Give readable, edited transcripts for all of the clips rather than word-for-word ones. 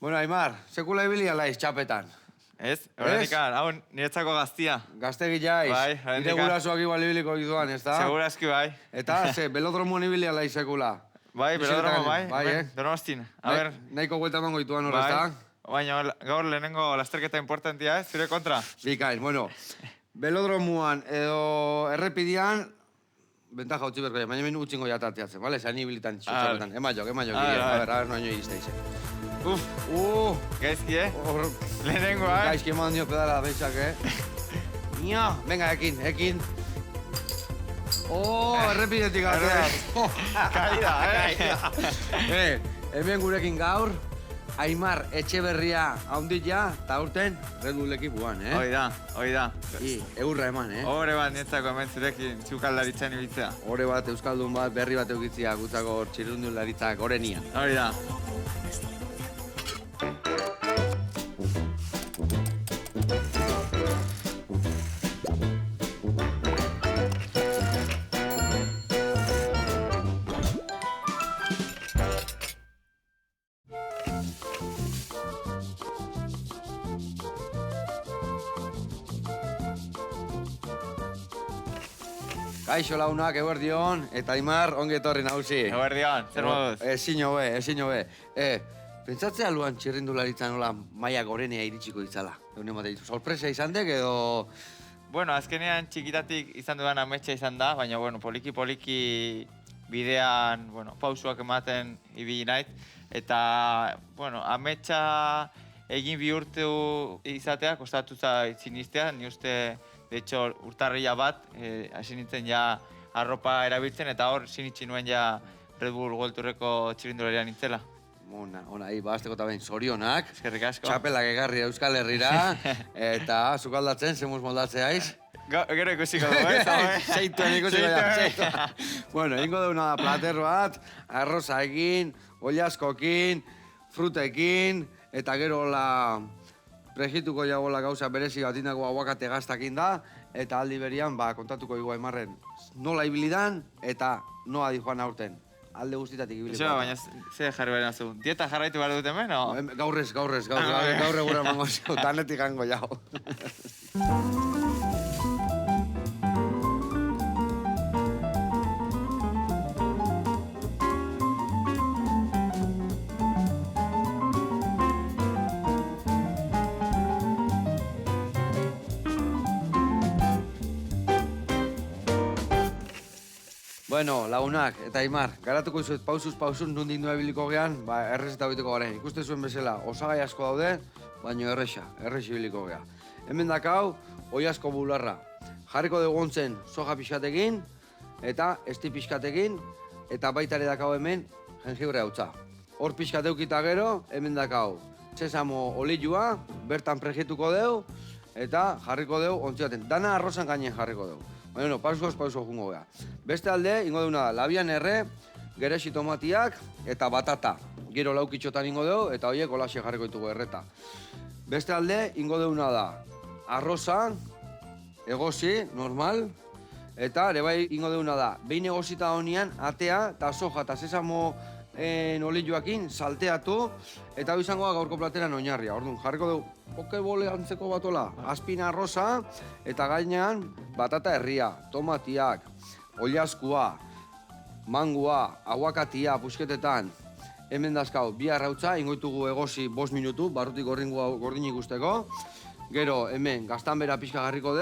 Bueno, Aimar, sekula ibili alaiz txapetan. Ez? Horrenikan, hau niretzako gaztia. Gaztegi jaiz. Bai, horrenikan. Ire gurasoak igual ibiliko izuan, ez da? Segurazki bai. Eta, belodromoan ibili alaiz sekula. Bai, belodromo bai. Bai, Donostin. A ber. Nahiko guelta mango ituan hor, ez da? Baina gaur lehenengo lasterketa importantia, zure kontra. Bikain, bueno, belodromoan edo errepidian, bentaja utzi berko, baina hemen utxingo jatateatzen, bale? Zani ibilitan txapetan. Emaiok, a ver, noño izteize. Gaizki, Lehenengo, Gaizki eman dio pedala bentsak, Nio, venga, ekin. Errepidetik atea. Kaida, Hemen gurekin gaur, Aimar Etxeberria haunditia, eta urten Red Bullekin buan, Hoi da. Eurra eman, Hore bat nietzako hemen zurekin txukaldaritzen ibiltzea. Hore bat, euskaldun bat, berri bat eukitzia, gutzako txirrundularitzak horrenian. Hori da. Kaixo launak, eguerdion, eta Aimar, ongi etorri nagusi. Eguerdion, zer moduz? Ezin hobe. Pentsatzea luan txirrindularitzan nola maia gorenea iritsiko itzala. Egun ematen ditu, sorpresa izan dek edo... Bueno, azkenean txikitatik izan dudan ametsa izan da, baina, bueno, poliki bidean, pausuak ematen ibili naiz. Eta, bueno, ametsa egin bihurtu izatea, kostatu zait sinistea, ni uste, de hecho, urtarrila bat, hasi nintzen ja arropa erabiltzen, eta hor sinitsi nuen ja Red Bull World Tourreko txirrindularian nintzela. Ona, ibazteko eta behin zorionak. Eskerrik asko. Txapelak egarri Euskal Herrira, eta zukaldatzen, zemuz moldatzeaiz. Gero ikusiko dugu, Zeituen ikusiko ja. Bueno, ingo deuna da plater bat, arroza egin, oliaskokin, frutekin, eta gero la prejituko jagola gauza berezi bat indako aguakate gaztakin da, eta aldi berian kontatuko igo Aimarren nola ibilidan eta noa di joan aurten. Alde guztitatik ibiliko. Eso, baina ze jarri behar nazu. Dieta jarraitu behar dut hemen, o? Gaur egura emango zio, tanetik gango jau. Bueno, lagunak eta Aimar, garatuko izuet pausuz nondik nua ibiliko gean, errez eta biteko garen. Ikuste zuen bezala, osagai asko daude, baina errez ibiliko gea. Hemen dakau, oi asko bularra. Jarriko dugu ontzen soja pixkatekin, eta esti pixkatekin, eta baitare dakau hemen jengibre hautza. Hor pixkateukita gero, hemen dakau sesamo olioa, bertan prejituko deu, eta jarriko deu ontziaten. Dana arrozan gainen jarriko deu. Bueno, pauso jungo gea. Beste alde, ingo deuna da, labian erre, geresi tomatiak eta batata. Gero laukitxotan ingo deu, eta horiek olaxe jarriko ditugu erreta. Beste alde, ingo deuna da, arroza, egosi, normal, eta ere bai ingo deuna da, behin egosita honian, atea, eta soja eta sesamo olioakin salteatu, eta hau izango da gaurko plateran oinarria. Orduan, jarriko dugu pokebole antzeko batola, azpina arroza, eta gainean batata herria, tomatiak, oliaskua, mangua, aguakatia, pusketetan, hemen dazkau, bi arrautza, ingoitugu egosi 5 minutu, barrutik gordinik usteko. Gero, hemen, gaztanbera pixka jarriko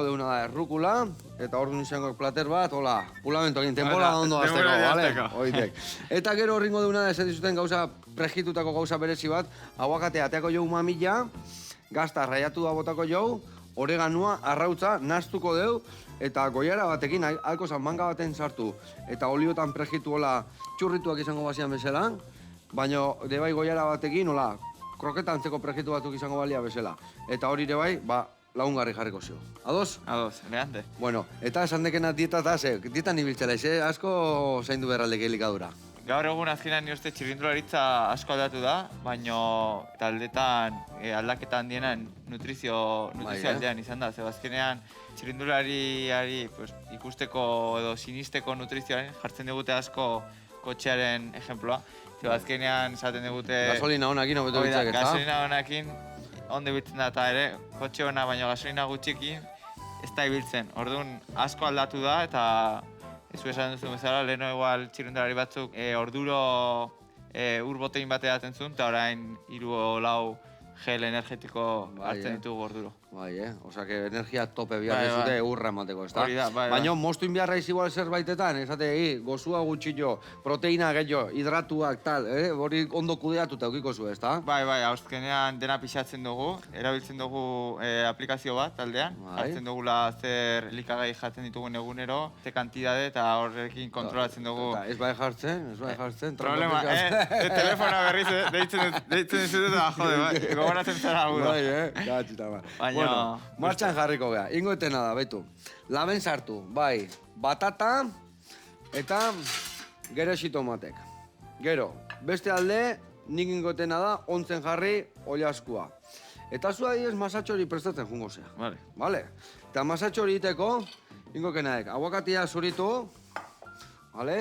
deuna da errukula, eta orduan izango plater bat, hola, pulamento egin, tempola ondo azteko, bale? Oitek. Eta gero horringo deuna da, esaten zuten gauza, prejitutako gauza berezi bat, aguakatea ateako jau mamila, gazta raiatu da botako jau, oreganua, arrautza, naztuko deu, eta goiara batekin, alko manga baten sartu, eta oliotan prejitu hola txurrituak izango bazian bezala, baina debai goiara batekin, hola, kroketa antzeko prejitu batzuk izango balia bezala. Eta hori ere bai, lagungarri jarriko zio. Ados? Ados, neante. Bueno, eta esan dekena dieta eta dietan ibiltzela, asko zaindu beharraldek elikadura. Gaur egun azkenean ni uste txirrindularitza asko aldatu da, baina taldetan aldaketa handiena nutrizio aldean izan da. Zeba azkenean txirrindulariari ikusteko edo sinisteko nutrizioaren jartzen digute asko kotxearen ejemploa. azkenean esaten digute... Gasolina honakin hobeto Hori da, bitzak, ezta? gasolina honakin ondo ibiltzen da, eta ere, kotxe hona baino gasolina gutxikin ez da ibiltzen. Orduan, asko aldatu da, eta ez esan duzu bezala, leheno igual txirrindulari batzuk orduro ur botein bat edaten zuen, eta orain 3-4 gel energetiko hartzen ditugu orduro. Bai, Osa, que energia tope bihar dezute urra emateko, ezta? Hori da, bai. Baina moztuin beharra igual zerbaitetan, esate, gozua gutxillo, proteina gehiago, hidratuak, tal, hori ondo kudeatuta eukiko zu, ezta? Bai, azkenean dena pixatzen dugu, erabiltzen dugu aplikazio bat taldean, hartzen dugula zer elikagai jaten ditugun egunero, ze kantidade eta horrekin kontrolatzen dugu. Ez bai jartzen, Problema, telefona berriz deitzen dizut eta jode, bai, gogoratzen zara hau da. Bai, gatxita, bai. Bueno, martxan jarriko geha, ingo etena da, betu. Laben sartu, bai, batata eta geresi tomatek. Gero, beste alde, nik ingo etena da, ontzen jarri oliaskua. Eta zua diez masatxo hori prestatzen jungo zea. Vale. Eta masatxo hori iteko, ingo kenaek, aguakatia zuritu, vale?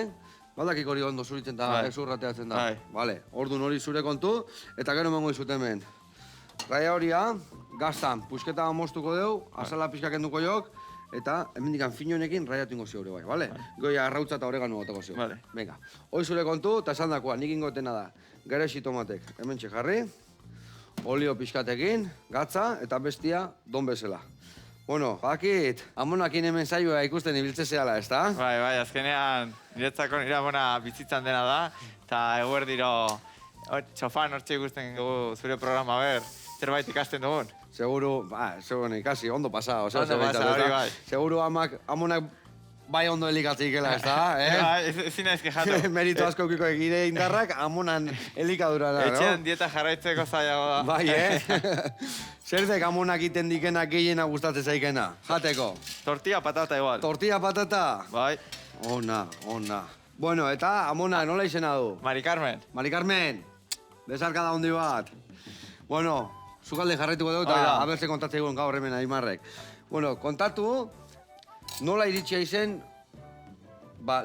Baldakik hori ondo zuritzen da, ezurrateatzen da. Vale, orduan hori zure kontu, eta gero emango izut hemen. Raia horia, gaztan, pusketa moztuko deu, azala pixka kenduko jok, eta hemendikan finonekin raiatu ingo zio bai, bale? Goia arrautza eta oregano goteko zio. Venga, hoi zure kontu, eta esan dakoa, nik ingotena da, geresi tomatek, hemen jarri, olio pixkatekin, gatza, eta bestia don bezala. Bueno, bakit, amonakin hemen zaioa ikusten ibiltze zehala, ez da? Bai, azkenean, niretzako nire amona bizitzan dena da, eta eguerdiro, txofan hortxe ikusten dugu zure programa ber, zerbait ikasten dugun. Seguru, ikasi, ondo pasa, ondo pasa, hori bai. Seguru amonak bai ondo elikatzik gela, ez da, Ezin naiz kejatu. Merito asko eukiko egire indarrak, amonan elikadura da, no? Etxean dieta jarraitzeko zailago da. Bai, Zerdek amonak iten dikena gehiena gustatzen zaikena, jateko. Tortilla patata igual. Tortilla patata? Bai. Ona. Bueno, eta amona, nola izena du? Mari Carmen. Mari Carmen, bezarka da hondi bat. Bueno, zukalde jarraituko dugu eta abertze kontatzea egun gaur hemen Aimarrek. Bueno, kontatu, nola iritsia izen,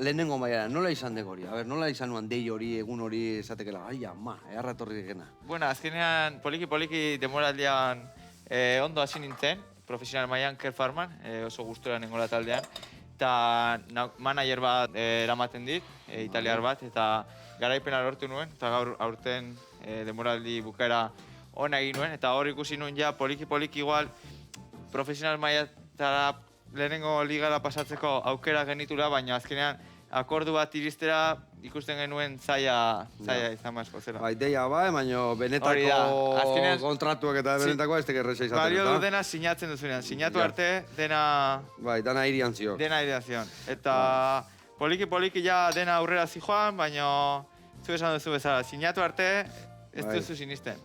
lehenengo maiara, nola izan dego hori? Nola izan nuan dei hori, egun hori esatekela, ai ama, eharra torri degena. Bueno, azkenean poliki demoraldian ondo hasi nintzen, profesional mailan Care Farman, oso gustura nengola taldean. Eta manager bat eramaten dit, italiar bat, eta garaipena lortu nuen, eta gaur aurten demoraldi bukaera ona egin nuen, eta hor ikusi nuen ja poliki igual profesional mailatara lehenengo ligara pasatzeko aukera genitula, baina azkenean akordu bat iristera ikusten genuen zaila izan asko zela. Bai, deia bai, baina benetako kontratuak eta benetako ez tekerreza izaten. Balio du dena sinatzen duzunean, sinatu arte dena... Bai, dena irian zio. Dena irian zion. Eta poliki ja dena aurrera zijoan, baina zu esan duzu bezala, sinatu arte ez duzu sinisten.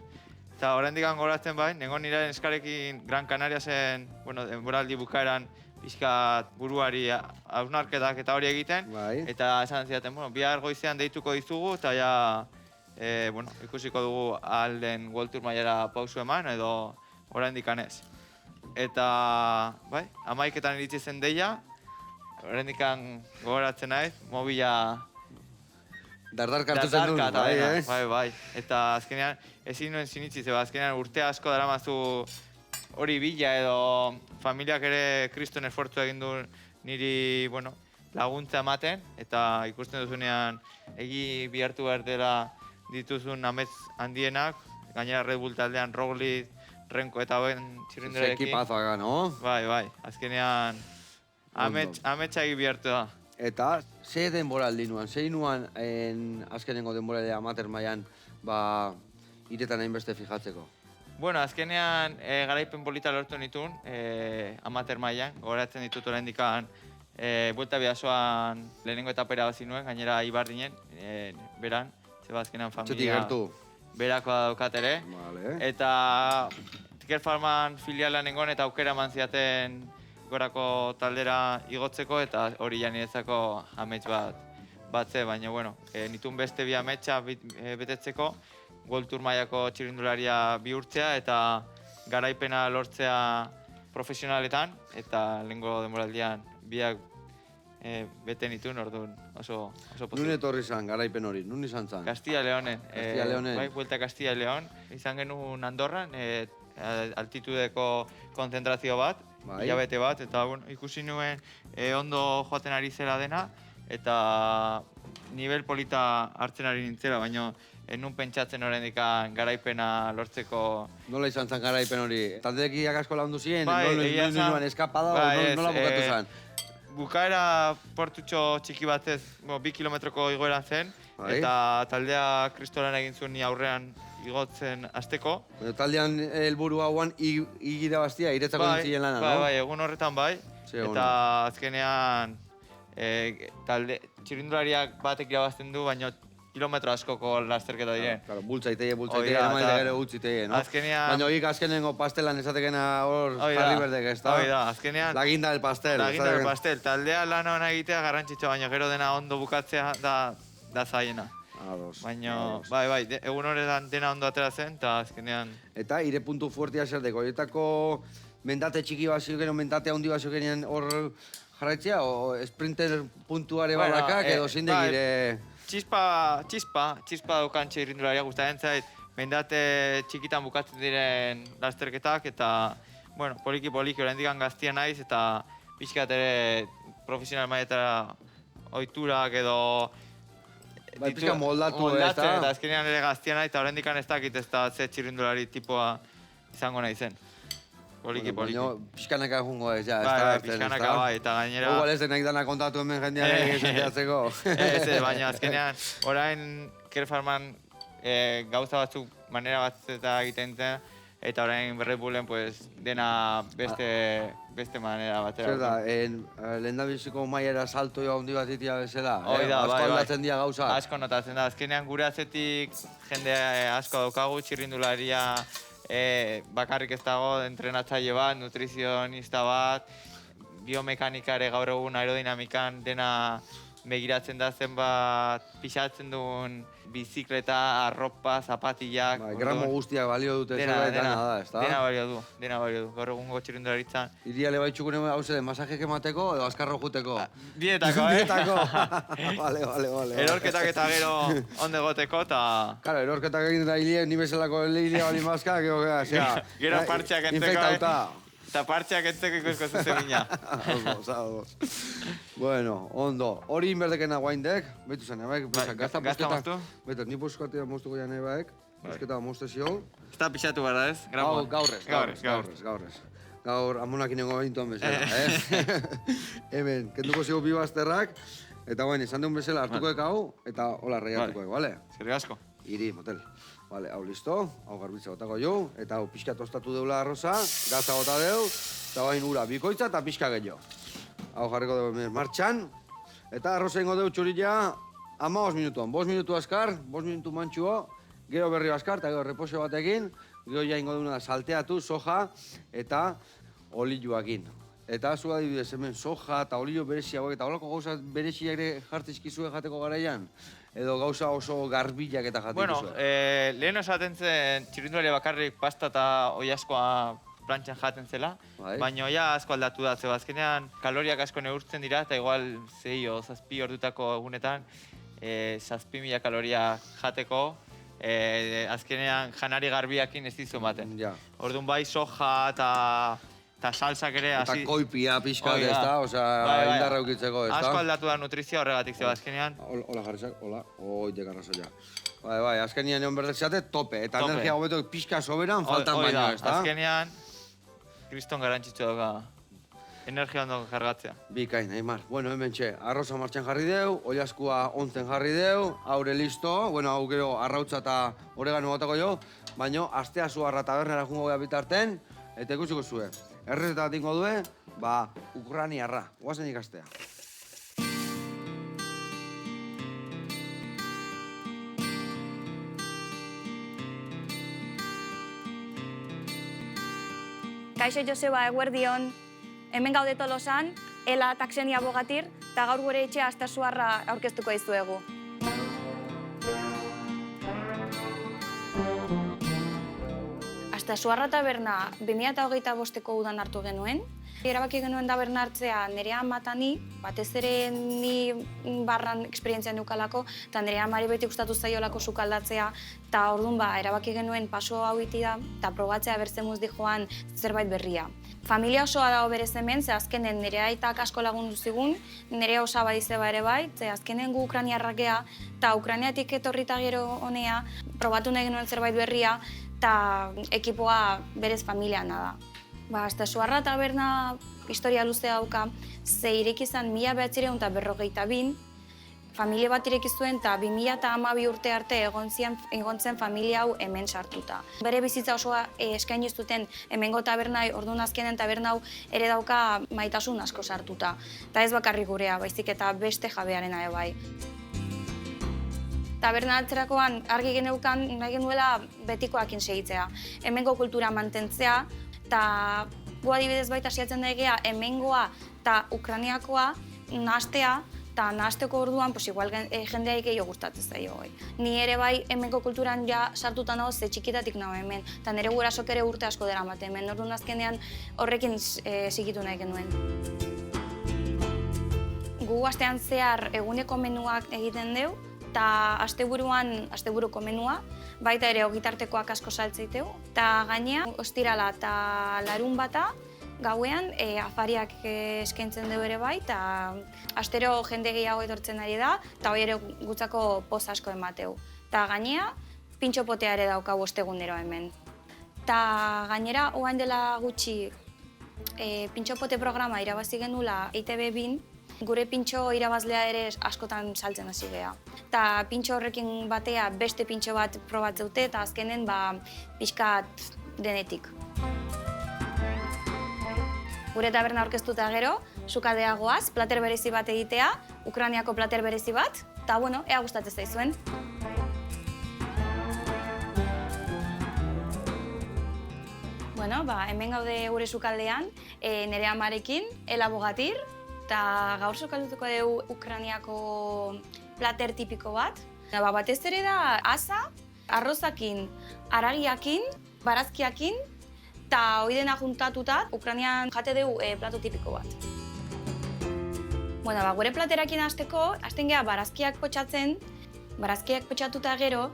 Eta oraindik goratzen bai, nengon nire eskarekin Gran Canariasen, denboraldi bukaeran pixkat buruari hausnarketak eta hori egiten. Eta esan zidaten, bihar goizean deituko dizugu, eta ja, ikusiko dugu alden World Tour mailara pausu eman, edo oraindik anez. Eta, bai, 11etan iritsi zen deia, oraindik gogoratzen naiz, mobila... Dardarka hartu zen duen, bai. Eta azkenean, ezin nuen sinitzi, zeba azkenean urte asko daramazu hori bila edo familiak ere kriston esfortzu egin du niri, laguntza ematen, eta ikusten duzunean egi bihartu behar dela dituzun amets handienak, gainera Red Bull taldean Roglic, Renko eta hoen txirrindularekin. Ekipazoa, no? Bai, azkenean ametsa egi bihartu da. Eta, ze denboraldi nuan? Zein nuan azkenengo denboraldi amateur mailan iretan hainbeste fijatzeko? Bueno, azkenean garaipen polita lortu nituen amateur mailan. Gogoratzen ditut oraindikan buelta bidazoan lehenengo etapera bazi nuen, gainera Ibardinen, beran, zeba azkenean familia berakoa daukat ere. Eta Care Farman filialan nengon eta aukera eman ziaten gorako taldera igotzeko, eta hori janiretzako amets bat ze, baina, nituen beste bi ametsa betetzeko, World Tour mailako txirrindularia bihurtzea eta garaipena lortzea profesionaletan, eta lehengo demoraldian biak bete nituen, orduan oso Nun posible. etorri zan, garaipen hori, nun izan zan? Castilla Leonen. Castilla Leonen. Bai, Vuelta a Castilla León. Izan genuen Andorran, altitudeko konzentrazio bat, Bai. hilabete bat, eta bueno, ikusi nuen ondo joaten ari zela dena, eta nivel polita hartzen ari nintzela, baina nun pentsatzen oraindik garaipena lortzeko. Nola izan zan garaipen hori? Taldekiak asko lagundu ziren, Bai, egia esan. nola eskapada, Bai, nola ez, bukatu zan? Bukaera portutxo txiki batez, 2 kilometroko igoeran zen, Bai. eta taldea kristolan egin zuen ni aurrean igotzen hasteko. Bueno, taldean helburu hauan igira bastia, iretzako dintzien lana, no? Bai, egun horretan bai. Ze ona. Eta azkenean talde txirrindulariak batek irabazten du, baina kilometro askoko lasterketa diren. Claro, bultzaitei, Hoi da, emaite eta gero utzitei, no? azkenean- Baina horiek azkenengo pastelan esatekena hor Hoi da, jarri berdek, ez da? hoi da, azkenean La guinda del pastel. laginda del esaten- pastel. Taldea lan hona egitea garrantzitsua, baina gero dena ondo bukatzea da zaiena. Ados, Baina, ados. bai, egun horretan dena ondo atera zen, eta azkenean... Eta ire puntu fuertea zer deko, horietako mendate txiki bat zioken, mendate handi bat ziokenean hor jarraitzea, o sprinter puntuare Bueno, balakak, edo zindek bai. ire... Txispa daukan txirrindularia guztaren zait, mendate txikitan bukatzen diren lasterketak, eta, bueno, poliki oraindik gaztia naiz, eta pixkat ere profesional mailetara ohiturak edo... Bai, pixka moldatu, ez da? Eta azkenean ere gaztia naiz, eta oraindik ez dakit ez da ze txirrindulari tipoa izango naizen. Poliki. Baina pixkanaka jungo ez, ja, ez Bai, da? bai, ez da, pixkanaka ez da? bai, eta gainera... Igual ez denak dana kontatu hemen jendean esateatzeko. Ez, baina azkenean, orain Kerfarman gauza batzuk manera batzeta egiten zen, eta orain Red Bullen pues, dena beste manera batera. Zer da, lehendabiziko maiera salto jo handi bat itia bezala? Hoi da, Asko bai. aldatzen dira gauzak. Asko notatzen da, azkenean gure atzetik jende asko daukagu, txirrindularia bakarrik ez dago, entrenatzaile bat, nutrizionista bat, biomekanika ere gaur egun aerodinamikan dena begiratzen da zenbat pixatzen duen bizikleta, arropa, zapatillak. Bai, gramo guztiak balio dute zerbait dana da, ez da? Dena balio du, gaur egungo txirrindularitzan. Iria lebaitxukune hau zede, masajek emateko edo azkarro juteko? Bietako, Bietako. Vale. Erorketak eta gero onde goteko, eta... Claro, erorketak egin da hilie, ni bezalako hilie bali mazka, Gero partxeak entzeko, infektauta. Eta partxeak entzeko ikusko zuzen mina. Ados. Bueno, ondo. Hori inberdekena guaindek, betu zen, ebaik, gazta gazta moztu? Betu, ni buskatea moztuko jan ebaik, busketa moztezio. Ez da pixatu bara ez? Gaurrez. Gaur, amonak inengo behintuan bezala, Hemen, kenduko zego bi bazterrak, eta guen, izan deun bezala hartuko hau, eta hola reiatuko bale? Zerri asko. Iri, motel. Vale, hau listo, hau garbitza botako jo, eta hau pixka tostatu deula arroza, gaza bota deu, eta bain ura bikoitza eta pixka gehiago. Hau jarriko dugu martxan, eta arroza ingo deu txurila 15 minutuan. 5 minutu askar, 5 minutu mantxuo, gero berri askar, eta gero reposio batekin, gero ja ingo dugu salteatu, soja eta olioakin. Eta zu adibidez hemen soja eta olio berezia hauek, eta holako gauza bereziak ere jartizkizue jateko garaian? Edo gauza oso garbilak eta jatik Bueno, duzu? lehen esaten zen txirrindularia bakarrik pasta eta oiaskoa plantxan jaten zela, Bai. baina ja asko aldatu da, zeba azkenean kaloriak asko neurtzen dira, eta igual 6 o 7 ordutako egunetan 7.000 kaloria jateko, azkenean janari garbiakin ez dizu ematen. Ja. Orduan bai soja eta salsak ere Eta hasi... koipia pixka, Hoi da. ez da? Osea, Bai, indarra eukitzeko, ez da? Asko aldatu da nutrizioa horregatik, zeba azkenean. Hola jarrizak, hola. Oitek arrazoia. Bai, azkenian egon berdek zate, tope. Eta Tope. energia hobeto pixka soberan faltan Hoi baino, da, ez da? azkenean, kriston garantzitsua dauka energia ondo kargatzea. Bikain, Aimar. Bueno, hemen txe, arroza martxan jarri deu, oiaskua ontzen jarri deu, haure listo, bueno, hau gero arrautza eta oregano batako jo, baino, astea zuarra tabernera jungo gea bitarten, eta ikusiko zuen. Errezeta bat ingo due, Ukraniarra, guazen ikastea. Kaixo Joseba, eguerdion, hemen gaude Tolosan, Ela Taxenia Bogatir, eta gaur gure etxea Astazuarra aurkeztuko dizuegu. Astazuarra taberna 2025ko udan hartu genuen, Erabaki genuen taberna hartzea nire amatani, batez ere ni barran esperientzia neukalako, eta nire amari beti gustatu zaiolako sukaldatzea, eta orduan erabaki genuen paso hau iti da, eta probatzea bertzemuz di joan zerbait berria. Familia osoa dago berez hemen, ze azkenen nire aitak asko lagundu zigun, nire osaba izeba ere bai, ze azkenen gu ukraniarrak gea, eta Ukraniatik etorrita gero honea, probatu nahi genuen zerbait berria, eta ekipoa berez familiana da. Astaxuarra taberna historia luzea dauka, ze ireki izan 1952, familia bat ireki zuen eta 2012 urte arte egon zen familia hau hemen sartuta. Bere bizitza osoa eskaini zuten hemengo tabernai, orduan azkenen taberna hau ere dauka maitasun asko sartuta. Eta ez bakarrik gurea, baizik eta beste jabearena ere bai. Taberna altzerakoan argi geneukan nahi genuela betikoakin segitzea. Hemengo kultura mantentzea, eta gu adibidez baita siatzen da egea hemengoa eta Ukraniakoa nahastea, eta nahasteko orduan, igual jendeai gehiago gustatzen zaio. Ni ere bai hemengo kulturan ja sartuta nago, ze txikitatik nago hemen, eta nire gurasok ere urte asko deramate hemen, orduan azkenean horrekin sigitu nahi genuen. Gu astean zehar eguneko menuak egiten deu, eta asteburuko menua, baita ere ogitartekoak asko saltzeiteu, eta gainea, ostirala eta larun bata, gauean afariak eskaintzen dugu ere bai, eta astero jende gehiago etortzen ari da, eta hori ere gutzako poz asko emateu. Eta gainea, pintxopotea ere daukagu ostegunero hemen. Eta gainera, oain dela gutxi, pintxopote programa irabazi genula ITV bin, gure pintxo irabazlea ere askotan saltzen hasi geha. Eta pintxo horrekin batea beste pintxo bat probatzeute eta azkenen pixkat denetik. Gure taberna aurkeztuta gero, sukaldea goaz, plater berezi bat egitea, Ukraniako plater berezi bat, eta ea gustatzen zaizuen. Hemen gaude gure sukaldean, nire amarekin, Ela Bogatir, eta gaur sukaldutuko dugu Ukraniako plater tipiko bat. Batez ere da asa, arrozakin, aragiakin, barazkiakin, eta hori dena juntatuta Ukranian jate dugu plato tipiko bat. Gure platerakin hasteko, hasten geha barazkiak potxatzen, barazkiak potxatuta gero,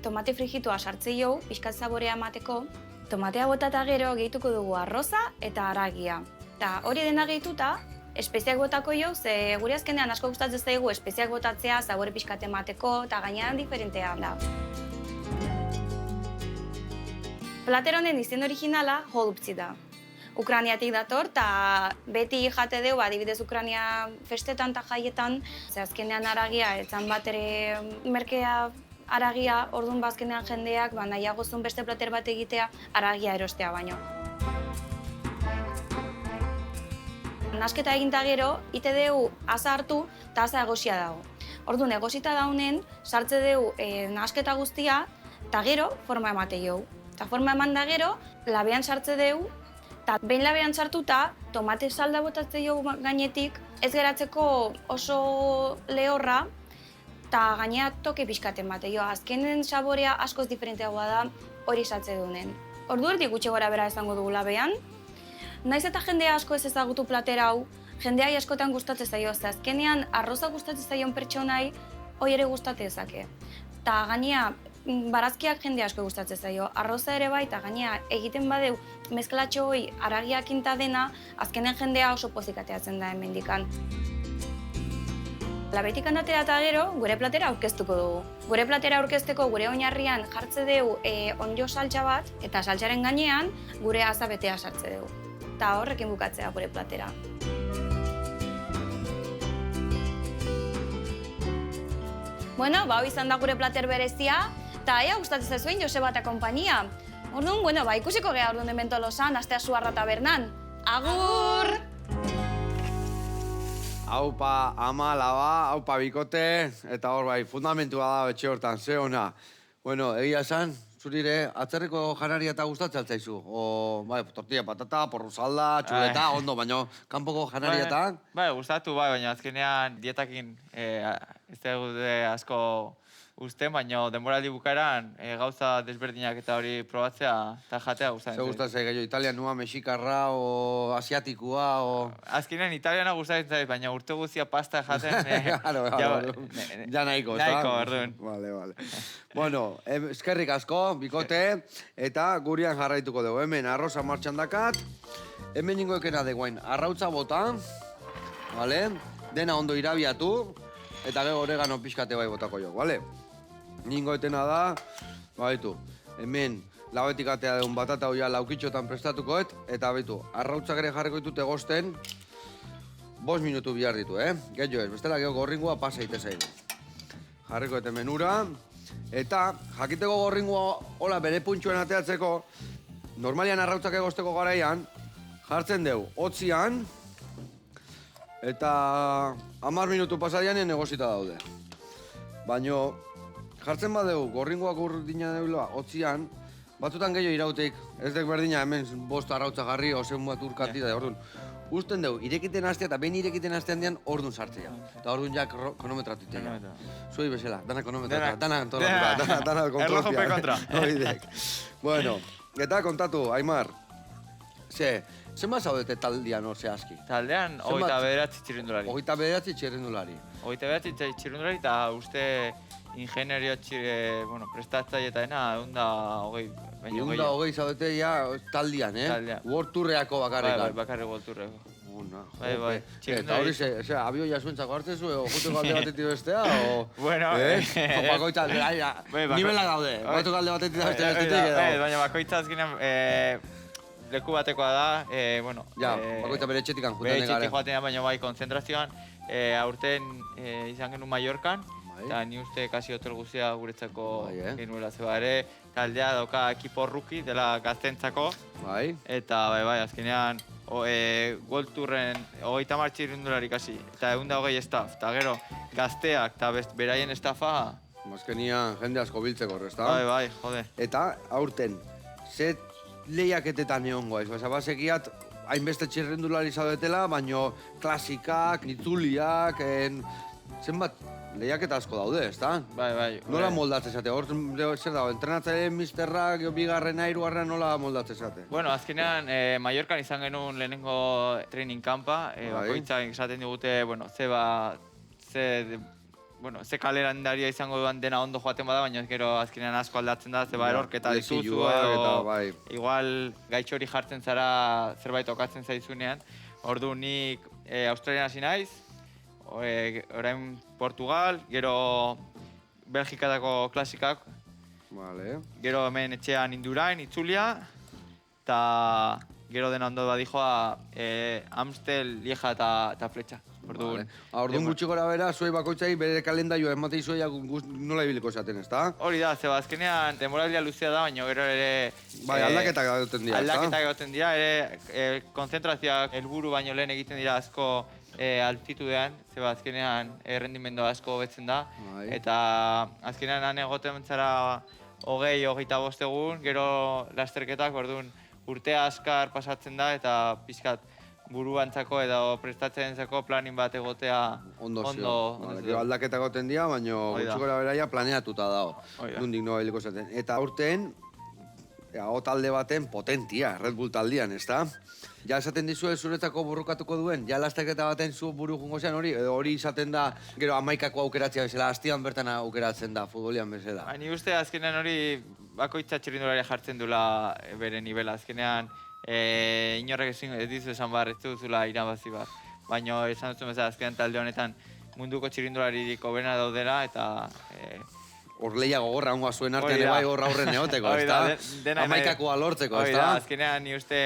tomate frijitua sartze jo, pixkat zaborea emateko, tomatea botata gero gehituko dugu arroza eta aragia. Eta hori dena gehituta, espeziak botako jo, ze gure azkenean asko gustatzen zaigu espeziak botatzea, zabore pixkat emateko, eta gainean diferentea da. Plater honen izen originala Holubtsi da. Ukraniatik dator, eta beti jate dugu, adibidez Ukrania festetan eta jaietan, ze azkenean aragia, etzan bat ere merkea aragia, orduan bazkenean jendeak, nahiago zuen beste plater bat egitea, aragia erostea baino. Nasketa eginta gero, ite dugu asa hartu eta asa egosia dago. Orduan, egosita daunen, sartze dugu nasketa guztia, eta gero forma emate jo. Eta forma eman da gero, labean sartze dugu, eta behin labean sartuta, tomate salda botatze jo gainetik, ez geratzeko oso lehorra, eta gainea toke pixkaten bate jo. Azkenen saborea askoz diferenteagoa da hori sartze dunen. Ordu erdi gutxi gora bera izango dugu labean. Naiz eta jendea asko ez ezagutu platera hau, jendeai askotan gustatzen zaio, ze azkenean arroza gustatzen zaion pertsonai hori ere gustatzen dezake. Eta gainea, barazkiak jende asko gustatzen zaio, arroza ere bai, eta gainea egiten badeu mezklatxo hori aragiak inta dena, azkenen jendea oso pozik ateatzen da hemendikan. Labetik handatera eta gero, gure platera aurkeztuko dugu. Gure platera aurkezteko gure oinarrian jartze dugu onjo saltsa bat, eta saltsaren gainean gure asa betea sartze dugu. Eta horrekin bukatzea gure platera. Hau izan da gure plater berezia, eta ea gustatzen zaizuen Joseba eta kompainia. Orduan, ikusiko geha orduan hemen Tolosan, Astea Suarra tabernan. Agur! Aupa ama, laba, aupa bikote, eta hor fundamentua da etxe hortan, ze ona. Egia esan, zurire, atzerriko janaria eta gustatzen altzaizu. Tortilla patata, porru salda, txuleta, ondo, baina kanpoko janaria eta? Gustatu, baina azkenean dietakin ez dugu asko usten, baina denboraldi bukaeran gauza desberdinak eta hori probatzea eta jatea gustatzen Ze gustatzen gehiago, italianua, mexikarra, o asiatikua, o... Azkenean italiana gustatzen zait, baina urte guztia pasta jaten... Claro, ja nahiko, ez da? Nahiko, orduan. Vale. Bueno, eskerrik asko, bikote, eta gurian jarraituko dugu. Hemen arroza martxan dakat, hemen ningoekena deguain, arrautza bota, vale? Dena ondo irabiatu, eta gero oregano pixkate bai botako jo, vale? Ningoetena da, baitu, hemen lauetik atea deun batata hoia laukitxotan prestatukoet, eta baitu, arrautzak ere jarriko ditut egosten, 5 minutu bihar ditu, Gehiago ez, bestela gero gorringoa pasa itezein. Jarriko eta menura, eta jakiteko gorringoa hola bere puntxuen ateatzeko, normalian arrautzak egosteko garaian, jartzen deu, hotzian, eta 10 minutu pasadianen egosita daude. Baina, jartzen badeu, gorringoak urdina deula, hotzian, batzutan gehiago irautik, ez dek berdina hemen 5 arrautza jarri, ozen bat urkantida, orduan. Usten deu, irekiten hastea eta ben irekiten hastean dian orduan sartzea. Eta orduan ja kronometratu itea. Zuei bezala, dana kronometratu, dana kontrolpia. Erlojope kontra. Oidek. Bueno, eta kontatu, Aimar. Zenbat zaudete taldean hor zehazki? Taldean, 29 txirrindulari. 29 txirrindulari. 29 txirrindulari eta uste ingenierio prestatzaile eta dena, Eunda hogei zaudete ja taldean, Taldean. World Tourreako bakarrikan. Bai, bakarrik World Tourreko. Bai. Eta hori, abio jasuentzako hartzezu, juteko alde batetik bestea, o... Bueno, bakoitza, nivela daude, bakoitzako alde batetik bestetik, edo... Baina bakoitza azkenean leku batekoa da, Ja, bakoitza bere etxetikan juten bere negare. etxetik joaten baina bai konzentrazioan, aurten izan genuen Mallorcan, eta ni uste kasi hotel guztia guretzako genuela zeba ere, taldea dauka ekipo rookie dela gaztentzako, Bai. eta bai, azkenean World Tourren 30 txirrindulari kasi, eta 120 staff, eta gero gazteak eta beraien staffa... Azkenian jende asko biltzeko, ezta? Bai, jode. Eta aurten, ze lehiaketetan egongo ez, basekiat hainbeste txirrindulari zaudetela, baino klasikak, nitzuliak, zenbat lehiaketa asko daude, ezta? Bai. Nola moldatzen zate? Hor, zer dago, entrenatzaileen misterrak, bigarrena, hirugarrena, nola moldatzen zate? Bueno, azkenean, Mallorcan izan genuen lehenengo training campa, bakoitzak esaten digute, ze kalerandaria izango duan dena ondo joaten bada, baina gero azkenean asko aldatzen da, zeba erorketa dituzu edo igual gaitxo hori jartzen zara zerbait okatzen zaizunean. Ordu nik Australian hasi naiz, orain Portugal, gero Belgikatako klasikak, gero hemen etxean Indurain, Itzulia, eta gero dena ondo badijoa Amstel, Lieja eta Fletxa. Orduan gutxi gora bera, zuei bakoitzai bere kalendaioa ematei zuei nola ibiliko esaten, ezta? Hori da, zeba azkenean denboraldia luzea da, baina gero ere... Bai, aldaketak egoten dira, ezta? Aldaketak egoten dira, konzentrazioak helburu baino lehen egiten dira asko altitudean, zeba azkenean errendimendu asko hobetzen da, eta azkenean han egoten zara 20-25 egun, gero lasterketak, orduan urtea askar pasatzen da, eta pixkat buruantzako edo prestatzeentzako planin bat egotea ondo. Gero aldaketak egoten dira, baina gutxi gora beraia planeatuta dago. Nundik noa biliko zaten. Eta aurten, talde baten potentia, Red Bull taldean, ezta? Ja esaten dizue zuretzako burrukatuko duen, ja lastaketa baten zu buru jungo zean hori, edo hori izaten da, gero 11ako aukeratzea bezala, hastian bertan aukeratzen da, futbolian bezala. Ni uste azkenean hori bakoitza txirrindularia jartzen dula bere nivela, azkenean inorrek ez dizu esan bar, ez duzula irabazi bar. Baina esan duzu bezala azkenean talde honetan munduko txirrindularirik hobena daudela eta... Hor lehia gogorra hongoa zuen artean ebai gorra aurren neoteko, ezta? 11akoa lortzeko, ezta? Azkenean ni uste,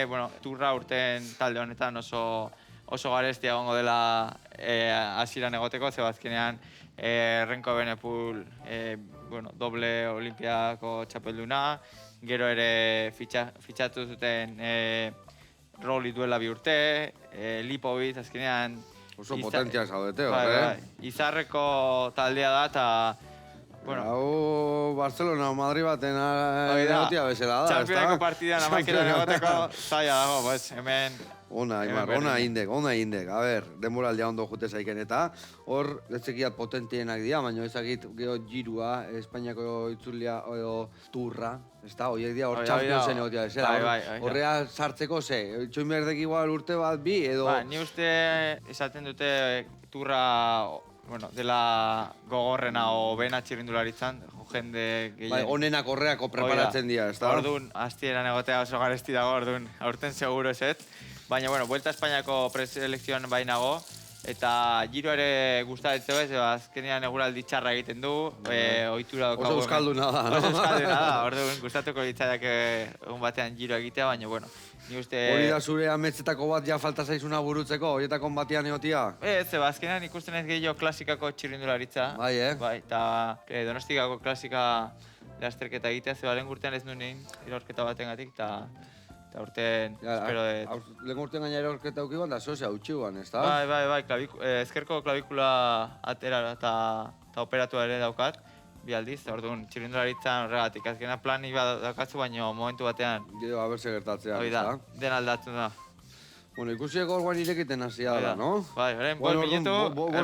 turra urten talde honetan oso garestia egongo dela hasieran egoteko, zeba azkenean Renko Benepul doble olimpiako txapelduna, gero ere fitxatu zuten Roli duela 2 urte, Lipovic azkenean... Oso potentia zaudete, hor, Izarreko taldea da, eta Bueno. Hau Barcelona o Madrid baten egotia bezala da, Championeko partidan amaiketan egoteko zaila dago, pues, hemen... Ona, Aimar, ona indek. A ber, denboraldia ondo jute zaiken eta hor, ez potentienak dira, baina ezakit gero girua, Espainiako itzulia edo turra, ez da, horiek dira hor Championsen egotia bezala. Horrea sartzeko ze, txoin berdek igual urte bat bi edo... Ni uste esaten dute turra, bueno, dela gogorrena o bena txirrindularitzan, jende gehien. Bai, onenak horreako preparatzen dira, ez da? Orduan, hastieran egotea oso garesti dago, orduan, aurten seguro eset. Baina, bueno, Vuelta Espainiako preselekzioan bainago, eta giro ere gustatzen ez, azkenean eguraldi txarra egiten du, ohitura daukagu. Oso euskalduna da, no? Oso euskalduna da, orduan, gustatuko litzaidak egun batean giro egitea, baina, bueno, ni uste... Hori da zure ametzetako bat ja falta zaizuna burutzeko, horietako batean egotia? Azkenean ikusten ez gehiago klasikako txirrindularitza. Bai, Bai, eta Donostikako klasika lasterketa egitea, ze lehen urtean ez nuen erorketa batengatik, eta urtean, espero dut. Lehen urtean gaina erorketa aukiban, da zozea utxuan, ez da? Bai, ezkerko klavikula atera eta operatua ere daukat, bi aldiz, orduan txirrindularitzan horregatik, azkenean plani bat daukatzu, baina momentu batean... Gero, haberse gertatzea, ez da? Den aldatzen da. Bueno, ikusiek orguan irekiten hasia da, no? Bai, horren, 5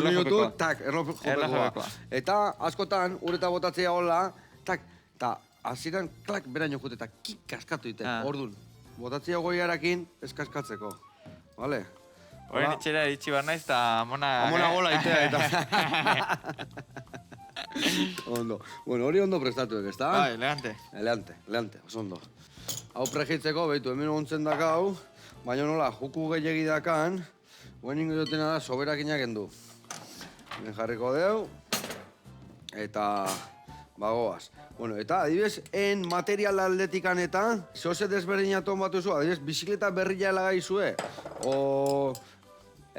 minutu, tak, erlojupekoa. Eta, askotan, ureta botatzea hola, tak, eta hasieran klak beraino jute, eta kik kaskatu iten, orduan. Botatzea goiarakin, ez kaskatzeko, vale? Horren itxera itxi bar naiz, eta amona... Amona gola itea, eta... Ondo. Bueno, hori ondo prestatuek, ez da? Bai, elegante, oso ondo. Hau pregitzeko, behitu, hemen ontzen dakau, baina nola, juku gehiagi dakan, guen ingo dutena da, soberakinak endu. Hemen jarriko deu, eta bagoaz. Bueno, eta adibidez, en material atletikan eta, zoze desberdinatu batuzu, adibidez, bizikleta berria helagaizue, o...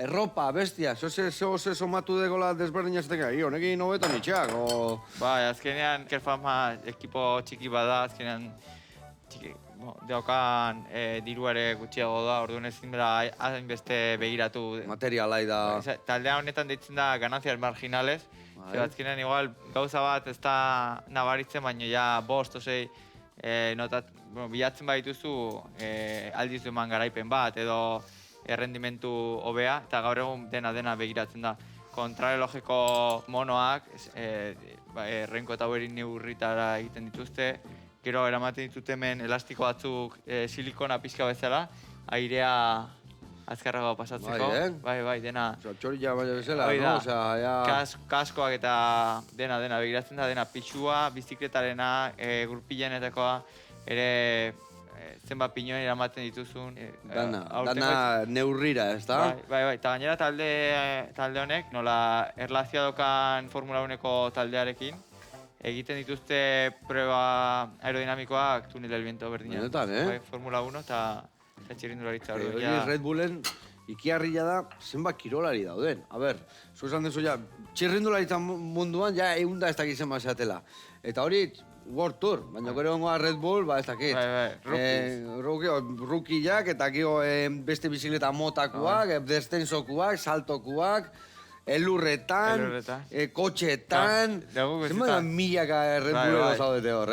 Erropa, bestia, zoze somatu degola desberdinazteka, honekin hobeto nitxak, o... Bai, azkenean, Kerfama ekipo txiki bada, azkenean daukan diruare gutxiago da, orduan ezin bera hainbeste begiratu. Materialai da... Taldea honetan deitzen da ganancias marginales, azkenean igual gauza bat ez da nabaritzen, baina ja bost, osei, bilatzen badituzu aldiz eman garaipen bat, edo errendimentu hobea, eta gaur egun dena begiratzen da. Kontrarelojeko monoak, renko eta berin neurritara egiten dituzte, gero eramaten ditut hemen elastiko batzuk silikona pixka bezala, airea azkarrago pasatzeko. Bai, dena... Txorila baina bezala, no? Kaskoak eta dena begiratzen da, dena pixua, bizikletarena, gurpilenetakoa, ere zenbat pinoen eramaten dituzun. Dana neurrira, ez da? Bai, eta gainera talde honek, nola erlazioa dokan Formula 1ko taldearekin, egiten dituzte prueba aerodinamikoak tunel del viento berdinak. Benetan, Formula 1 eta txirrindularitza hori. Hori Red Bullen ikiarrila da zenbat kirolari dauden. A ber, zu esan dezu ja, txirrindularitza munduan ja eunda ez dakizen bazatela. Eta hori World Tour, baina gero gongoa Red Bull, ez dakit. Rukiak eta gero beste bizikleta motakuak, descensokuak, saltokuak, elurretan, kotxetan, zenbat milaka Red Bulleko zaudete hor,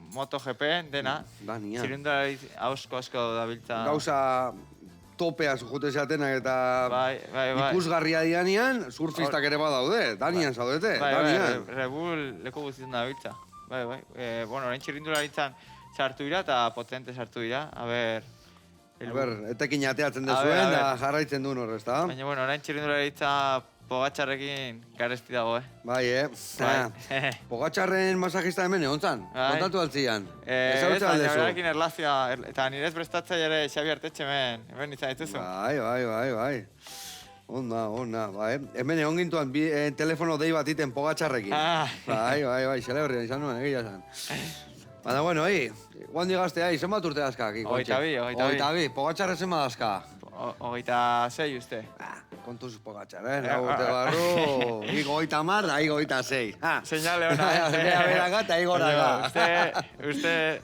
MotoGP, dena, txirrindulari asko dabiltza. Gauza topeaz jute zeatenak eta ikusgarria dianean, surfistak ere badaude, Danian zaudete, Danian. Red Bull leku guztietan dabiltza. Bueno, orain txirrindularitzan sartu dira eta potente sartu dira, etekin ateatzen dezuen da jarraitzen duen horrez, da? Baina, bueno, orain txirrindularitza Pogatxarrekin garesti dago, Bai, Pogatxarren masajista hemen egon zan, kontatu altzian. Ez, baina berakin erlazioa, eta nirez prestatzaile ere Xabi Artetxe hemen izan dituzu. Bai. Ona, bai. Hemen egon gintuan telefono dei bat iten Pogatxarrekin. Bai, xeleberrian izan nuen, egia zan. Baina, bueno, guandi gazte, zenbat urte dazka? 22, Pogatxarre zenbat dazka? 26 uste. Kontuz Pogatxar, urte barru, igo 30, igo 26. Señale hona, Bera gata, igo raga. Uste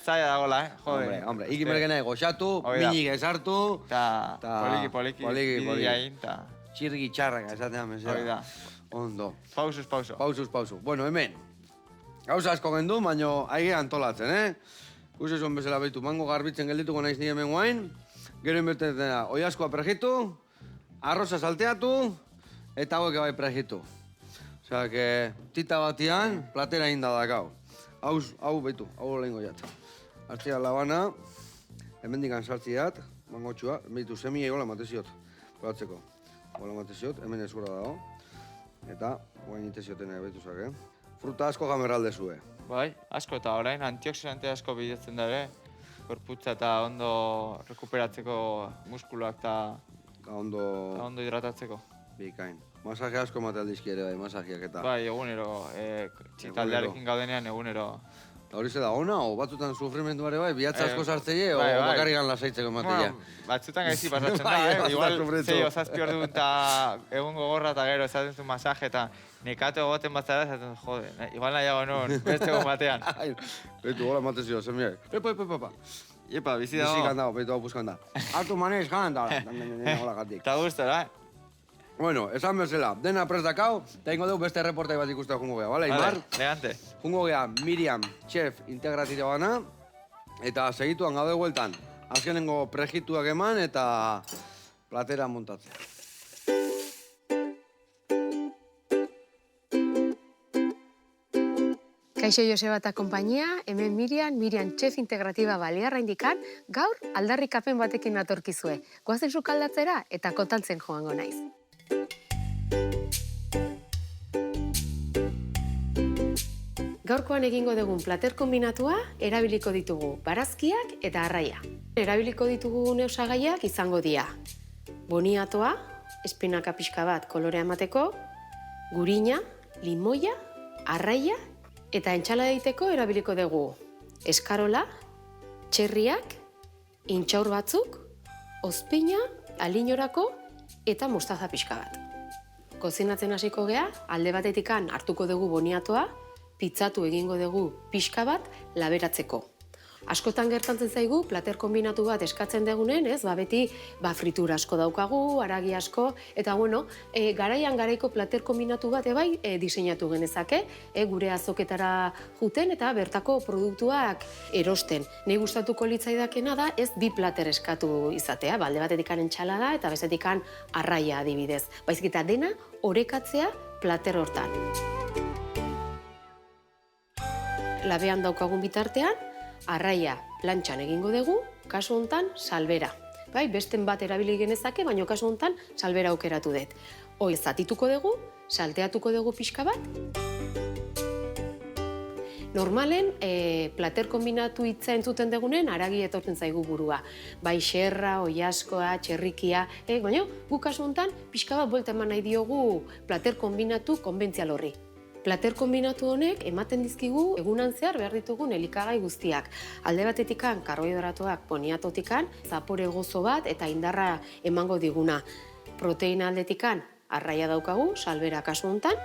zaila dagoela, Hombre, iki mergena goxatu, minik esartu. Poliki, bidiain, eta... Txirgi txarraka esatean bezala. Ondo. Pausuz, pauso. Pausuz. Bueno, hemen. Gauza asko gendu, baino aige antolatzen, Ikusi zuen bezala behitu, mango garbitzen geldituko naiz nire hemen guain. Gero inbertetena, oiaskoa pregitu, arroza salteatu, eta hauek bai pregitu. Osea, que tita batian, platera inda dakau. Hau behitu, hau lehenko jat. Artzia labana, hemen dikan saltziat, mangotxua, behitu semia egola mateziot, probatzeko. Egola mateziot, hemen ezura dago. Eta, guain itezioten behitu zake. Fruta asko gamerralde zue. Bai, asko eta orain antioxidante asko bidetzen dabe. Gorputza eta ondo rekuperatzeko muskuluak eta Ondo hidratatzeko. bikain. Masaje asko mate aldizki ere bai, masajeak eta. Bai, egunero, taldearekin gaudenean egunero. Hori ze da ona, o batzutan sufrimendu ere bai, bihatza asko sartzeie, o bai. bakarrikan lasaitzeko emateia. Batzutan gaizki pasatzen Bai, da, igual sufritu. 6-7 ordu eta egun gogorra eta gero esaten zu masaje eta nekatu egoten batzara, esaten jode, igual nahiago non, beste egun batean. Betu, hola matezio, semiak. Epa. Iepa, bizi dago. Bizikan dago, betu hau buskan da. Hartu manez, jan, da, hola gatik. Eta gustora, Bueno, esan bezala, dena prest dakau, eta ingo dugu beste reportai bat ikustea jungo gea, bala, Imar? Elegante. Jungo gea Miriam, chef integratira bana, eta segituan gaude hueltan. Azkenengo prejituak eman eta platera montatzea. Kaixo Joseba eta konpainia, hemen Miriam Chef Integratiba Baliarra indikan, gaur aldarrikapen batekin natorkizue. Goazen sukaldatzera eta kontatzen joango naiz. Gaurkoan egingo dugun plater kombinatua erabiliko ditugu barazkiak eta arraia. Erabiliko ditugun osagaiak izango dira boniatoa, espinaka pixka bat kolorea emateko, gurina, limoia, arraia eta entsalada egiteko erabiliko dugu eskarola, txerriak, intxaur batzuk, ozpina, aliñorako eta mostaza pixka bat. Kozinatzen hasiko gea, alde batetikan hartuko dugu boniatoa, pitzatu egingo dugu pixka bat laberatzeko. Askotan gertatzen zaigu, plater kombinatu bat eskatzen degunen, beti fritura asko daukagu, haragi asko, eta garaian garaiko plater kombinatu bat bai diseinatu genezake, gure azoketara juten eta bertako produktuak erosten. Nei gustatuko litzaidakena da ez bi plater eskatu izatea, alde batetikan entsalada eta bestetikan arraia adibidez. Baizik eta dena orekatzea plater hortan. Labean daukagun bitartean, arraia plantxan egingo dugu, kasu hontan salbera. Besten bat erabili genezake, baina kasu hontan salbera aukeratu dut. Hoi zatituko dugu, salteatuko dugu pixka bat. Normalen, plater kombinatu hitza entzuten degunen, haragi etortzen zaigu burua. Bai xerra, oiaskoa, txerrikia, baina gu kasu hontan pixka bat buelta eman nahi diogu plater kombinatu konbentzial horri. Plater kombinatu honek ematen dizkigu egunan zehar behar ditugun elikagai guztiak. Alde batetikan karbohidratoak boniatotikan, zapore gozo bat eta indarra emango diguna. Proteina aldetikan arraia daukagu, salbera kasu hontan.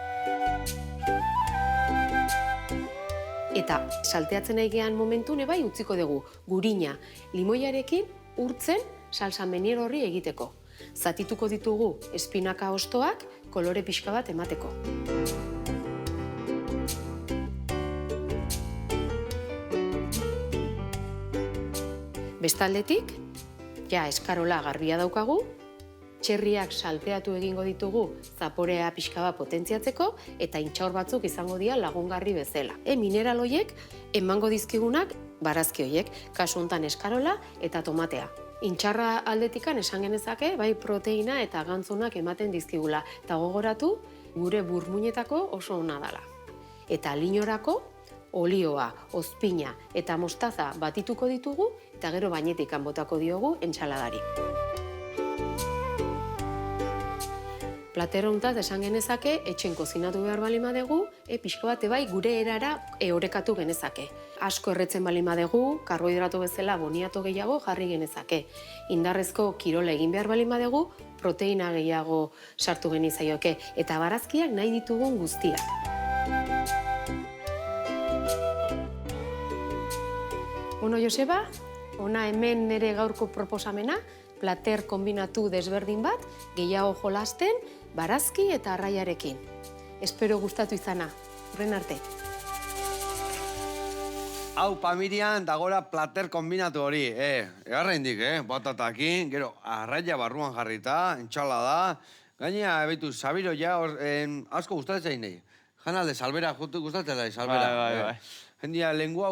Eta salteatzen nahi gehan momentun bai utziko dugu gurina limoiarekin urtzen salsa menier horri egiteko. Zatituko ditugu espinaka hostoak kolore pixka bat emateko. Bestaldetik, eskarola garbia daukagu, txerriak salteatu egingo ditugu zaporea pixka bat potentziatzeko eta intxaur batzuk izango dira lagungarri bezala. Mineral horiek emango dizkigunak barazki horiek, kasu hontan eskarola eta tomatea. Intxarra aldetikan esan genezake, bai proteina eta gantzonak ematen dizkigula. Eta gogoratu, gure burmuinetako oso ona dela. Eta aliñorako, olioa, ozpina eta mostaza batituko ditugu eta gero bainetikan botako diogu entsaladari. Plater hontat esan genezake, etxen kozinatu behar balima dugu, pixka bat bai gure erara orekatu genezake. Asko erretzen balima dugu, karbohidrato bezala boniato gehiago jarri genezake. Indarrezko kirola egin behar balima dugu, proteina gehiago sartu genizaioke eta barazkiak nahi ditugun guztiak. Joseba, ona hemen nire gaurko proposamena, plater kombinatu desberdin bat, gehiago jolasten, barazki eta arraiarekin. Espero gustatu izana. Horren arte. Hau, Pamirian, dagora plater kombinatu hori, egarra indik, batatakin, gero, arraia barruan jarrita, entxalada, gainea, behitu, sabiro ja, asko gustatzen nahi. Janalde, salbera, gustatzen da, salbera. Bai. Jendia, lengua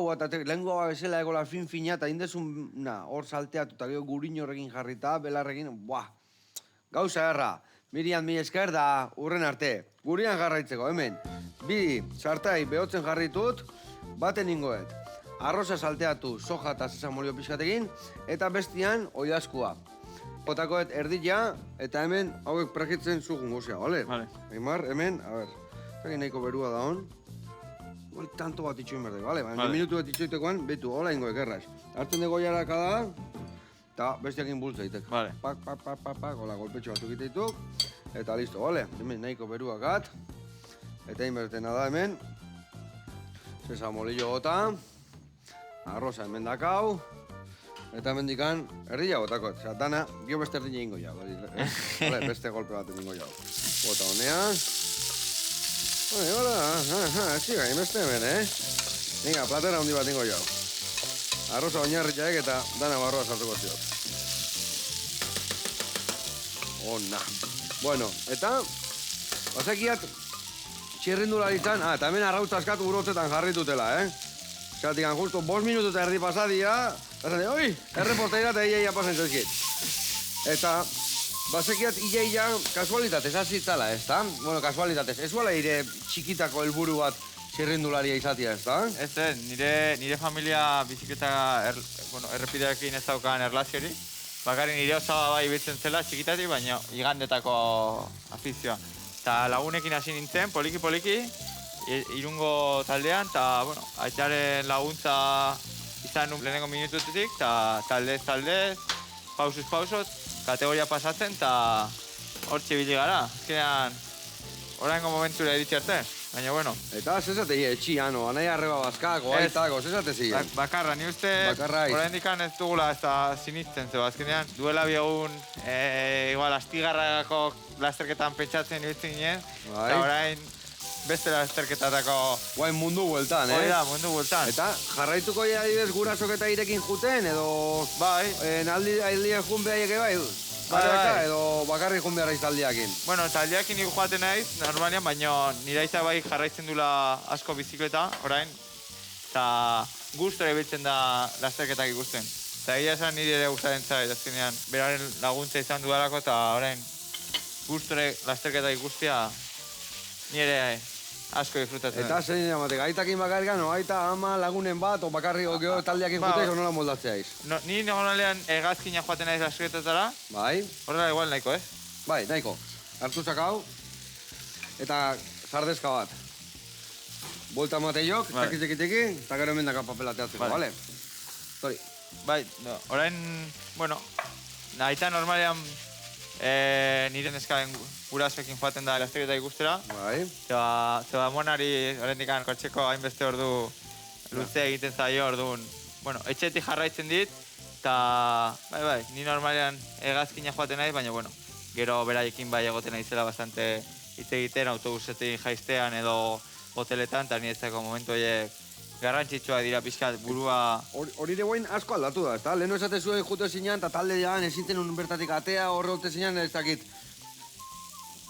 bezala egola fin-fina, eta indezun, hor salteatu, eta gero gurin horrekin jarrita, belarrekin, buah. Gauza erra, Miriam, mi esker da, urren arte. Gurian jarraitzeko, hemen, bi sartai behotzen jarritut, baten ingoet. Arroza salteatu, soja eta sesamolio pixkatekin, eta bestian oilaskua. Botakoet erdila, eta hemen hauek prakitzen zugun gozea, bale? Vale. Aimar, hemen, a ber, zagin nahiko berua da hon. Igual tanto bat itxoin berde, bale? Vale. Minutu bat itxoitekoan, betu, hola ingoek erraz. Hartzen dugu jaraka da, eta bestiakin bultza itek. Vale. Pak, hola, golpetxo batzuk iteituk, eta listo, bale? Hemen nahiko berua gat, eta inbertena da hemen, sesamolio gota, arroza hemen dakau, eta hemen dikan erdila botako. Osea, dana, gio beste erdila ingo jau. Vale, beste golpe bat ingo jau. Bota honean. Hola, txiga, beste hemen, Venga, platera handi bat ingo jau. Arroza oinarritxaek eta dana barroa sartuko ziot. Ona. Bueno, eta, basekiat, txirrindularitzan, eta hemen arrautza askat urotzetan jarritutela, Zeratik, justo 5 minutu eta erdi pasadia, eta oi, erreposteira eta ia pasen zezkit. Eta, basekiat ia kasualitatez hasitzala, ez da? Bueno, kasualitatez, ez guala ire txikitako helburu bat txirrindularia izatea, ez da? Ez, nire familia bizikleta errepidearekin ez daukan erlaziori. Bakarrik nire osaba bai ibiltzen zela txikitatik, baina igandetako afizioa. Eta lagunekin hasi nintzen, poliki, Irungo taldean, eta, bueno, aitaren laguntza izan nun lehenengo minututik, eta taldez, pausuz, kategoria pasatzen, eta hortxe bili gara. Azkenean, oraingo momentura iritsi arte, baina, bueno. Eta zezate etxian, anai arreba bazkako, aitako, zezate ziren. Bakarra, ni uste, oraindikan ez dugula ez da sinitzen, zeba, azkenean, duela bi egun, igual, astigarrako lasterketan pentsatzen ibiltzen ginen, eta orain, beste lasterketatako... Guain mundu bueltan, Hori da, mundu bueltan. Eta jarraituko ja adibidez gurasok eta irekin juten, edo... Bai. Aldiak jun behaiek bai? Bai. Edo bakarrik jun beharra taldiakin. Bueno, taldiakin nik joaten naiz, normalian, baina nire aita bai jarraitzen dula asko bizikleta, orain. Eta gustore biltzen da lasterketak ikusten. Eta egia esan nire ere gustatzen zait, azkenean beraren laguntza izan dudalako, eta orain gustore lasterketak ikustia nire asko disfrutatzen. Eta zer nire amatek, aitakin bakarrikan, aita ama lagunen bat, o bakarri okeo taldiakin juteiz, o nola moldatzeaiz? Ni normalean hegazkina joaten naiz lasterketetara. Bai. Horrela igual nahiko, ez? Bai, nahiko. Hartu zakau, eta sardezka bat. Buelta mateiok, txekiteki, eta gero emendaka papelateatzeko, bale? Tori. Bai, orain, bueno, aita normalean nire neskaren gurasoekin joaten da lasterketa ikustera. Bai. Zeba monari horrendikan kotxeko hainbeste ordu luze egiten zaio orduan. Bueno, etxetik jarraitzen dit, eta bai, ni normalean hegazkina joaten naiz, baina bueno, gero beraiekin bai egoten naizela bastante hitz egiten, autobusetik jaiztean edo hoteletan, eta niretzako momentu horiek garrantzitsua dira pixkat burua... Hori de guain asko aldatu da, ezta? Leheno esate zuen jute zinean, eta talde jagan ezintzen un bertatik atea, horre hote zinean, ez dakit...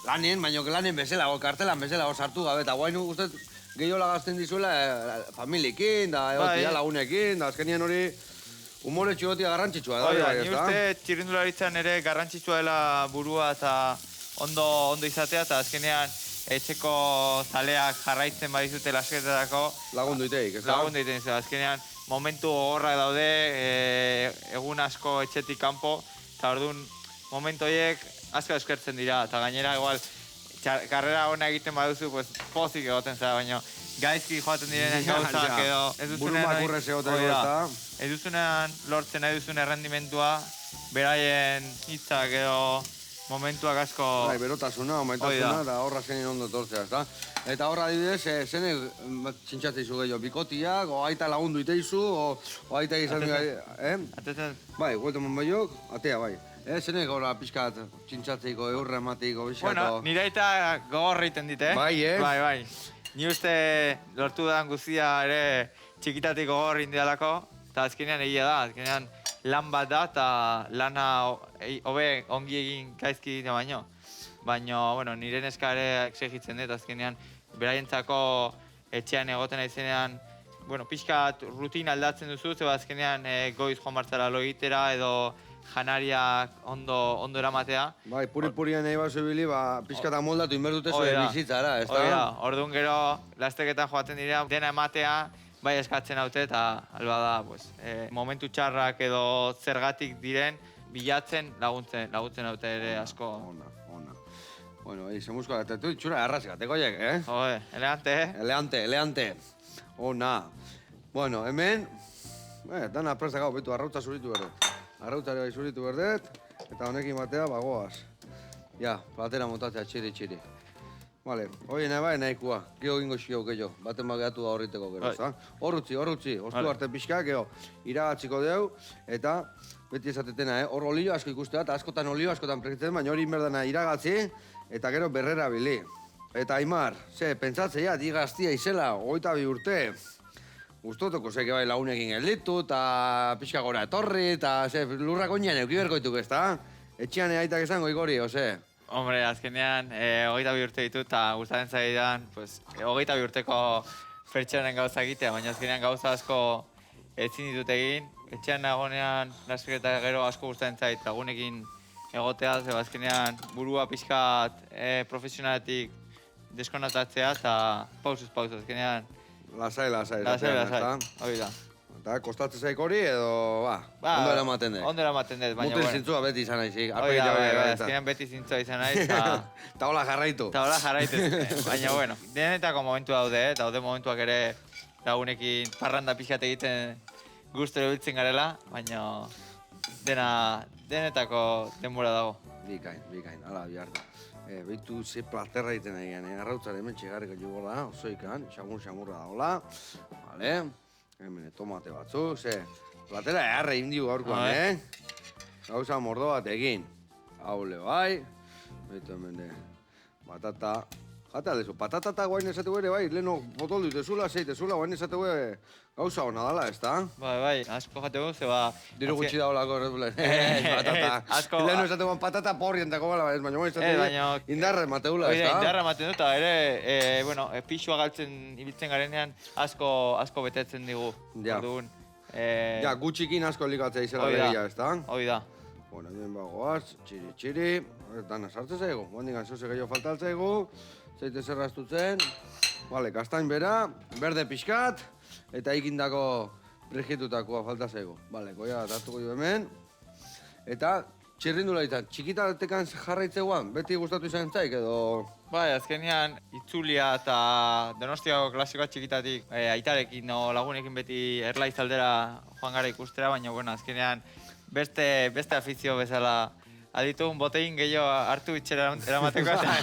Lanen, baina lanen bezala, kartelan bezala, sartu gabe, eta guain ustez gehiola gazten dizuela familiekin, da egotia lagunekin, da azkenien hori humore txigotia garrantzitsua da. Ni uste txirrindularitzan ere garrantzitsua dela burua eta ondo izatea, eta azkenean etxeko zaleak jarraitzen badizute lasketetako lagundu iteik, ez da? Lagundu iteik, azkenean momentu gogorrak daude, egun asko etxetik kanpo, eta orduan momentu horiek asko eskertzen dira, eta gainera igual karrera hona egiten baduzu, pues pozik egoten zara, baina gaizki joaten direnean gauzak edo ez duzunean lortzen nahi duzun errendimentua, beraien hitzak edo momentuak asko... Bai, berotasuna, maitasuna, eta horra zenin ondo tortzea, ez da? Eta horra adibidez, zene txintxatzeizu gehiago, bikotiak, o aita lagundu iteizu, o aita izan... Atetzen. Bai, gueltu man baiok, atea, bai. Zenek gora pixkat txintxatzeiko, eurra emateiko, pixkat. Bueno, nire aita gogorra egiten dit, Bai, Bai. Ni uste lortu da guztia ere txikitatik gogorra indialako, eta azkenean egia da, azkenean lan bat da, eta lana hobe ongi egin gaizki egite baino. Baina, bueno, nire neska ere exigitzen dut, azkenean beraientzako etxean egoten aizenean, bueno, pixkat rutina aldatzen duzu, zeba azkenean goiz joan bartzara lo egitera edo janariak ondo eramatea. Bai, puri-purien nahi bat zubili, pixkat amoldatu inberdute zuen bizitzara, ez da? Orduan gero, lasteketan joaten dira, dena ematea, bai eskatzen haute, eta alba da, pues, momentu txarrak edo zergatik diren, bilatzen laguntzen haute ere asko. Ona. Bueno, zemuzko, eta tu itxura erraz gateko jak, Jode, elegante, Eleante. Ona. Bueno, hemen, dana presta gau, betu, arrautza zuritu berdet. Arrautzare bai zuritu berdet, eta honekin batea, bagoaz. Ja, platera montatzea, txiri. Vale, hoi nahi nahikua, geho gingo xio gehiago, baten bageatu da horriteko gero, ezta? Horrutzi, ostu arte pixka, geho, iragatziko deu, eta beti esatetena, hor olio asko ikuste bat, askotan olio, askotan prekitzen, baina hori inberdana iragatzi, eta gero berrera bili. Eta Aimar, pentsatzea, di gaztia izela, 22 urte, guztotoko zeke bai lagunekin gelditu, eta pixka gora etorri, eta lurrak oinean eukiberkoituk, ezta? Etxean aitak esango igori, ose? Hombre, azkenean, 22 urte ditut, eta gustatzen zaidan, pues, 22 urteko pertsonen gauza egitea, baina azkenean gauza asko ezin ditut egin. Etxean nagonean, lasketa gero asko gustatzen zait, lagunekin egotea, zeba azkenean burua pixkat profesionaletik deskonatatzea, eta pausuz, azkenean. Lasai, Hori da. Eta kostatzen zaik hori edo, ondo eramaten dut. Ondo eramaten dut, baina Mutil zintzua beti izan naizik. Hori da, azkenean beti zintzua izan naiz, eta... Eta hola jarraitu. Baina, bueno, denetako momentu daude momentuak ere lagunekin parranda pixkat egiten guztero biltzen garela, baina denetako denbora dago. Bikain, ala bihartu. Beitu ze platerra egiten egin, arrautzare hemen txegarriko jugola, osoikan, xamurra dagoela, vale? Hemen tomate batzuk, platera eharre indiu gaurkoan, Gauza mordo bat egin. Haule bai, beitu hemen batata, jate aldezu, patata eta guain esategu ere bai, leheno botoldu itezula, zeitezula, guain esategu gauza hona dala, ez da? Bai, asko jategu, zeba... Diru gutxi daolako, patata. Leheno esategu patata porrientako bala, ez baina guain esategu indarra emateula, ez da? Indarra ematen dut, eta ere, pixua galtzen ibiltzen garenean asko betetzen digu. Orduan, ja, gutxikin asko likatzea izela legia, ez da? Hoi da. Bueno, hemen bagoaz, txiri, dana sartzen zaigu, guandikan zoze gehiago faltaltzaigu, zeite zerraztutzen, vale, kastain bera, berde pixkat, eta ikindako rigitutakoa falta zaigu. Vale, goia bat hartuko jo hemen, eta txirrindula izan, txikitatekan jarraitzeguan, beti gustatu izan zaik edo... Bai, azkenean itzulia eta Donostiako klasikoa txikitatik aitarekin o lagunekin beti erlaiz aldera joan gara ikustera, baina bueno, azkenean beste afizio bezala aditugun botein gehiago hartu itxera eramateko eta...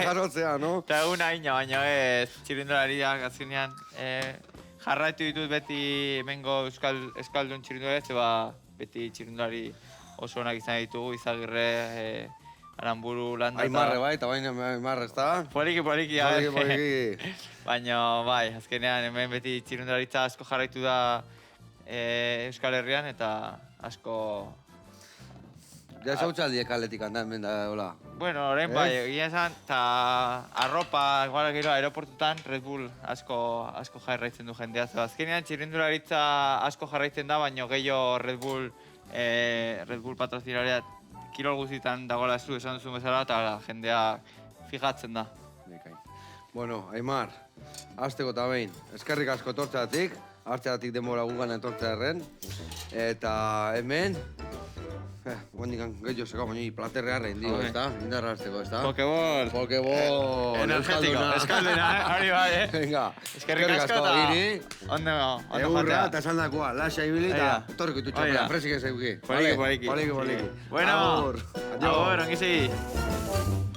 Jarrotzea, no? Eta egun haina, baina ez txirrindulariak azkenean jarraitu ditut beti hemengo euskaldun txirrindulari, zeba beti txirrindulari oso onak izan ditugu, Izagirre, Aramburu, Landa eta... Aimarre bai, eta baina Aimarre, ez da? Poliki. Baina, bai, azkenean hemen beti txirrindularitza asko jarraitu da Euskal Herrian eta asko... Ja zautxaldiek kaletik handan hemen da, hola? Bueno, orain bai, egia esan, eta arropa, igual gero aeroportutan Red Bull asko jarraitzen du jendea. Azkenean txirrindularitza asko jarraitzen da, baina gehiago Red Bull patrozinarea kirol guztietan dagoela ez du esan duzun bezala, eta jendea fijatzen da. Bueno, Aimar, hasteko eta behin, eskerrik asko etortzeatik, hartzeatik denbora gugan etortzearen, eta hemen, guandikan gehiago zekau, baina platerrearra indio, ez da? Indarra hartzeko, ez da? Pokeball! Energetiko, eskalduna, hori bai, Venga, eskerrik asko eta ondo Eurra eta esandakoa, lasa ibili eta etorriko itutxapela, presik ez euki. Poliki. Poliki. Bueno, Agur. ongi segi.